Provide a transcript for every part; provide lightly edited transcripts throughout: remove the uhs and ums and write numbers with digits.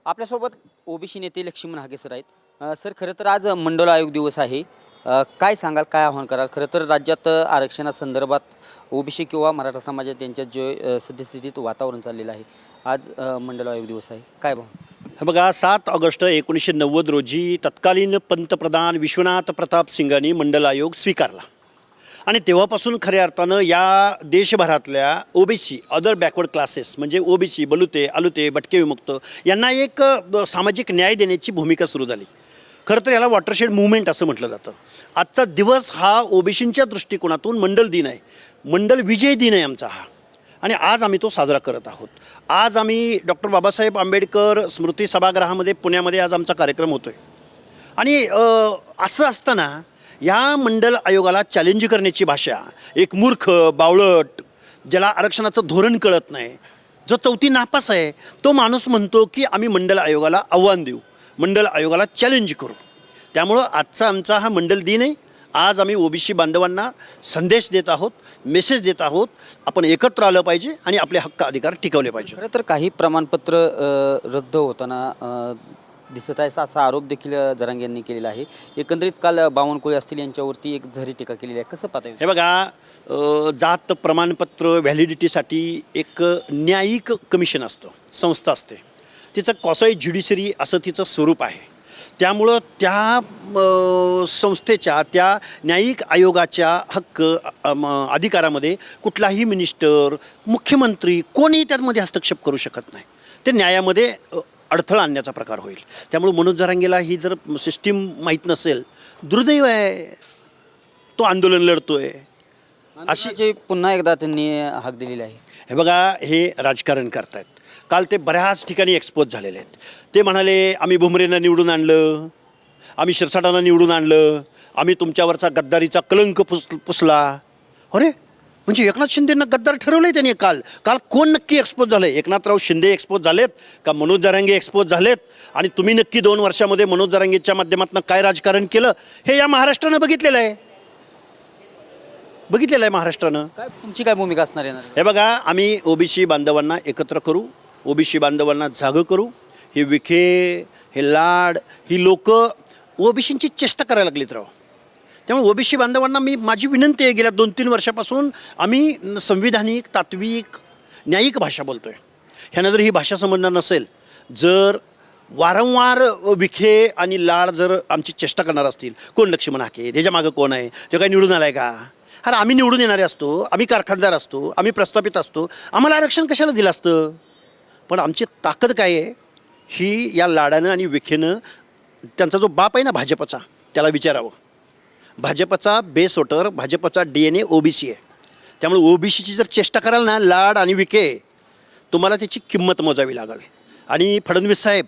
आपल्यासोबत ओबीसी नेते लक्ष्मण हाके सर आहेत. सर, खरं तर आज मंडल आयोग दिवस आहे. काय सांगाल, काय आव्हान कराल? खरं तर राज्यात आरक्षणासंदर्भात ओबीसी किंवा मराठा समाजात यांच्यात जे सद्यस्थितीत वातावरण चाललेलं आहे, आज मंडल आयोग दिवस आहे, काय भाव? हे बघा, 7 ऑगस्ट 1990 रोजी तत्कालीन पंतप्रधान विश्वनाथ प्रताप सिंगांनी मंडल आयोग स्वीकारला आणि तेव्हापासून खऱ्या अर्थानं या देशभरातल्या ओबीसी अदर बॅकवर्ड क्लासेस म्हणजे ओबीसी बलुते आलुते भटके विमुक्त यांना एक सामाजिक न्याय देण्याची भूमिका सुरू झाली. खरं तर याला वॉटरशेड मुवमेंट असं म्हटलं जातं. आजचा दिवस हा ओबीसींच्या दृष्टिकोनातून मंडल दिन आहे, मंडल विजय दिन आहे आमचा हा, आणि आज आम्ही तो साजरा करत आहोत. आज आम्ही डॉक्टर बाबासाहेब आंबेडकर स्मृती सभागृहामध्ये पुण्यामध्ये आज आमचा कार्यक्रम होतो आहे. आणि असं असताना या मंडल आयोगाला चॅलेंज करण्याची भाषा, एक मूर्ख बावळट ज्याला आरक्षणाचं धोरण कळत नाही, जो चौथी नापास आहे, तो माणूस म्हणतो की आम्ही मंडल आयोगाला आव्हान देऊ, मंडल आयोगाला चॅलेंज करू. त्यामुळं आजचा आमचा हा मंडल दिन आहे. आज आम्ही ओबीसी बांधवांना संदेश देत आहोत, मेसेज देत आहोत. आपण एकत्र आलं पाहिजे आणि आपले हक्क अधिकार टिकवले पाहिजे. खरं तर काही प्रमाणपत्र रद्द होताना दिसत आहे, असा आरोप देखील जरांगे यांनी केलेला आहे. एकंदरीत काल बावनकुळे असतील यांच्यावरती एक झरी टीका केलेली आहे. कसं पाहता? हे बघा, जात प्रमाणपत्र व्हॅलिडिटीसाठी एक न्यायिक कमिशन असतं, संस्था असते. तिचं कॉसाई ज्युडिशरी असं तिचं स्वरूप आहे. त्यामुळं त्या संस्थेच्या त्या न्यायिक आयोगाच्या हक्क अधिकारामध्ये कुठलाही मिनिस्टर, मुख्यमंत्री कोणीही त्यामध्ये हस्तक्षेप करू शकत नाही. ते न्यायामध्ये अडथळा आणण्याचा प्रकार होईल. त्यामुळे मनोज जरांगेला ही जर सिस्टीम माहीत नसेल, दुर्दैव आहे, तो आंदोलन लढतोय अशी जे पुन्हा एकदा त्यांनी हाक दिलेली आहे. हे बघा, हे राजकारण करतायत. काल ते बऱ्याच ठिकाणी एक्सपोज झालेले आहेत. ते म्हणाले आम्ही भुमरेंना निवडून आणलं, आम्ही शिरसाटांना निवडून आणलं, आम्ही तुमच्यावरचा गद्दारीचा कलंक पुसला. अरे, म्हणजे एकनाथ शिंदेंना गद्दार ठरवलं आहे त्यांनी. काल कोण नक्की एक्सपोज झालं आहे? एकनाथराव शिंदे एक्सपोज झालेत का मनोज जरांगे एक्सपोज झालेत? आणि तुम्ही नक्की 2 वर्षामध्ये मनोज जरांगेच्या माध्यमातून काय राजकारण केलं हे या महाराष्ट्रानं बघितलेलं आहे. महाराष्ट्रानं. काय तुमची काय भूमिका असणार आहे? हे बघा, आम्ही ओबीसी बांधवांना एकत्र करू, ओबीसी बांधवांना जागं करू. हे विखे, हे लाड, ही लोक ओबीसींची चेष्टा करायला लागलीत राव. त्यामुळे ओबीसी बांधवांना माझी विनंती आहे, गेल्या 2-3 वर्षापासून आम्ही संविधानिक, तात्विक, न्यायिक भाषा बोलतो आहे. ह्यानं जर ही भाषा समजणार नसेल, जर वारंवार विखे आणि लाड जर आमची चेष्टा करणार असतील, कोण लक्ष्मण हाके, त्याच्या मागं कोण आहे, ते काय निवडून आलाय का? अरे, आम्ही निवडून येणारे असतो, आम्ही कारखानदार असतो, आम्ही प्रस्थापित असतो, आम्हाला आरक्षण कशाला दिलं असतं? पण आमची ताकद काय आहे ही या लाडानं आणि विखेनं, त्यांचा जो बाप आहे ना भाजपचा, त्याला विचारावं. भाजपचा बेस वोटर, भाजपचा DNA ओबीसी आहे. त्यामुळे ओबीसीची जर चेष्टा कराल ना लाड आणि विखे, तुम्हाला त्याची किंमत मोजावी लागेल. आणि फडणवीस साहेब,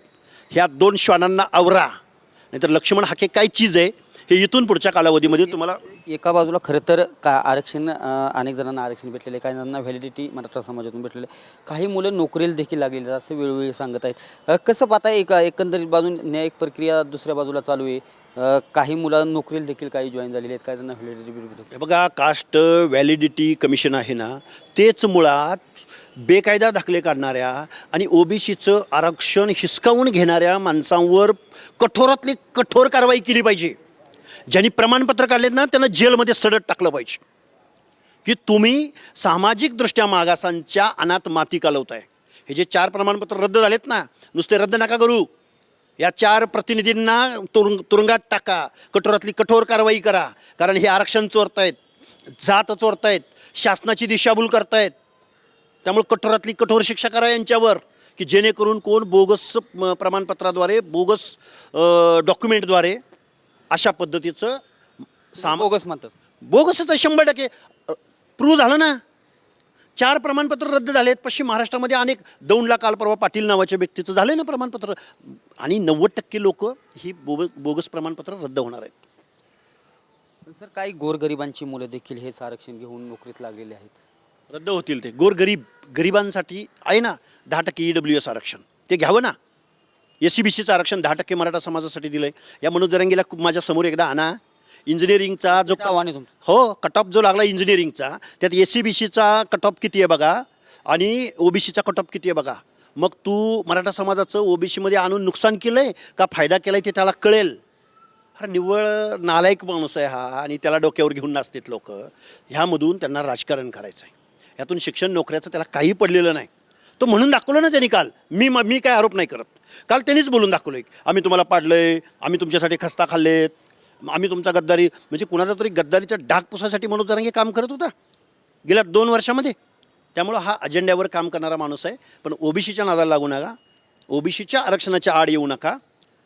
ह्या 2 श्वानांना आवरा, नाहीतर लक्ष्मण हाके काय चीज आहे हे इथून पुढच्या कालावधीमध्ये तुम्हाला. एका बाजूला खरं तर आरक्षण अनेक जणांना आरक्षण भेटलेलं आहे, काही जणांना व्हॅलिडिटी मराठा समाजातून भेटलेलं आहे, काही मुलं नोकरीला देखील लागलेली असं वेळोवेळी सांगत आहेत. कसं पाहता? एकंदरीत बाजून न्यायिक प्रक्रिया दुसऱ्या बाजूला चालू आहे. काही मुलं नोकरीला देखील काही जॉईन झालेले आहेत, काही जणांना व्हॅलिडिटी भेटते. हे बघा, कास्ट व्हॅलिडिटी कमिशन आहे ना, तेच मुळात बेकायदा दाखले काढणाऱ्या आणि ओबीसीचं आरक्षण हिसकावून घेणाऱ्या माणसांवर कठोरातली कठोर कारवाई केली पाहिजे. ज्यांनी प्रमाणपत्र काढलेत ना, त्यांना जेलमध्ये सडत टाकलं पाहिजे. की तुम्ही सामाजिकदृष्ट्या मागासांच्या अनाथ माती कालवताय. हे जे 4 प्रमाणपत्र रद्द झालेत ना, नुसते रद्द नका करू, या 4 प्रतिनिधींना तुरुंगात टाका, कठोरातली कठोर कारवाई करा. कारण हे आरक्षण चोरतायत, जात चोरतायत, शासनाची दिशाभूल करतायत. त्यामुळे कठोरातली कठोर शिक्षा करा यांच्यावर, की जेणेकरून कोण बोगस प्रमाणपत्राद्वारे, बोगस डॉक्युमेंटद्वारे अशा पद्धतीचं बोगस म्हणतात. बोगसच 100% प्रूव्ह झालं ना. 4 प्रमाणपत्र रद्द झालेत पश्चिम महाराष्ट्रामध्ये. अनेक दौंडला काल परवा पाटील नावाच्या व्यक्तीचं झालं ना प्रमाणपत्र, आणि 90% लोक ही बोगस प्रमाणपत्र रद्द होणार आहेत. सर, काही गोरगरिबांची मुलं देखील हेच आरक्षण घेऊन नोकरीत लागलेले आहेत. रद्द होतील ते. गरिबांसाठी आहे ना 10% EWS आरक्षण, ते घ्यावं ना. SCBCचं आरक्षण 10% मराठा समाजासाठी दिलं आहे. या मनोज जरांगेला माझ्या समोर एकदा आणा. इंजिनिअरिंगचा जो हो कट ऑफ जो लागला इंजिनिअरिंगचा, त्यात SCBCचा कट ऑफ किती आहे बघा आणि OBCचा कट ऑफ किती आहे बघा. मग तू मराठा समाजाचं ओबीसीमध्ये आणून नुकसान केलं आहे का फायदा केला आहे ते त्याला कळेल. अरे निव्वळ नालायक माणूस आहे हा आणि त्याला डोक्यावर घेऊन नाचतात लोक. ह्यामधून त्यांना राजकारण करायचं आहे. यातून शिक्षण नोकऱ्याचं त्याला काही पडलेलं नाही. तो म्हणून दाखवलं ना त्यांनी काल. मी काय आरोप नाही करत. काल त्यांनीच बोलून दाखवलं आहे आम्ही तुम्हाला पाडलंय, आम्ही तुमच्यासाठी खस्ता खाल्लेत, आम्ही तुमचा गद्दारी, म्हणजे कुणाचा तरी गद्दारीचा डाग पुसासाठी मनोज जरांगे काम करत होता गेल्या 2 वर्षामध्ये. त्यामुळं हा अजेंड्यावर काम करणारा माणूस आहे. पण ओबीसीच्या नादाला लागू नका, ओबीसीच्या आरक्षणाच्या आड येऊ नका,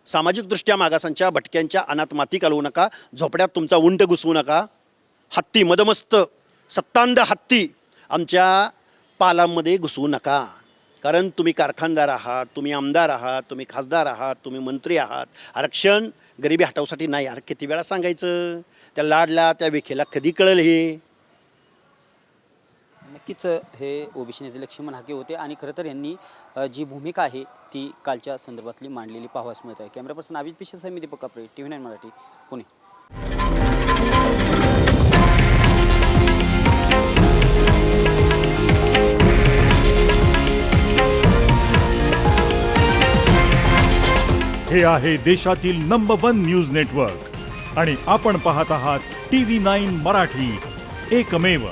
सामाजिकदृष्ट्या मागासांच्या भटक्यांच्या अनाथ माती घालवू नका, झोपड्यात तुमचा उंट घुसवू नका. हत्ती मदमस्त सत्तांध हत्ती आमच्या पालामध्ये घुसवू नका. कारण तुम्ही कारखानदार आहात, तुम्ही आमदार आहात, तुम्ही खासदार आहात, तुम्ही मंत्री आहात. आरक्षण गरिबी हटवसाठी नाही. अरे किती वेळा सांगायचं त्या लाडला त्या विखेला, कधी कळेल हे. नक्कीच हे ओबीसी नेते लक्ष्मण हाके होते आणि खरं तर यांनी जी भूमिका आहे ती कालच्या संदर्भातली मांडलेली पाहावयास मिळत आहे. कॅमेरा पर्सन अभिजित पिशे, मी दीपक कापरे, TV9 मराठी, पुणे. हे आहे देशातील नंबर 1 न्यूज नेटवर्क आणि आपण पाहत आहात TV9 मराठी, एकमेव.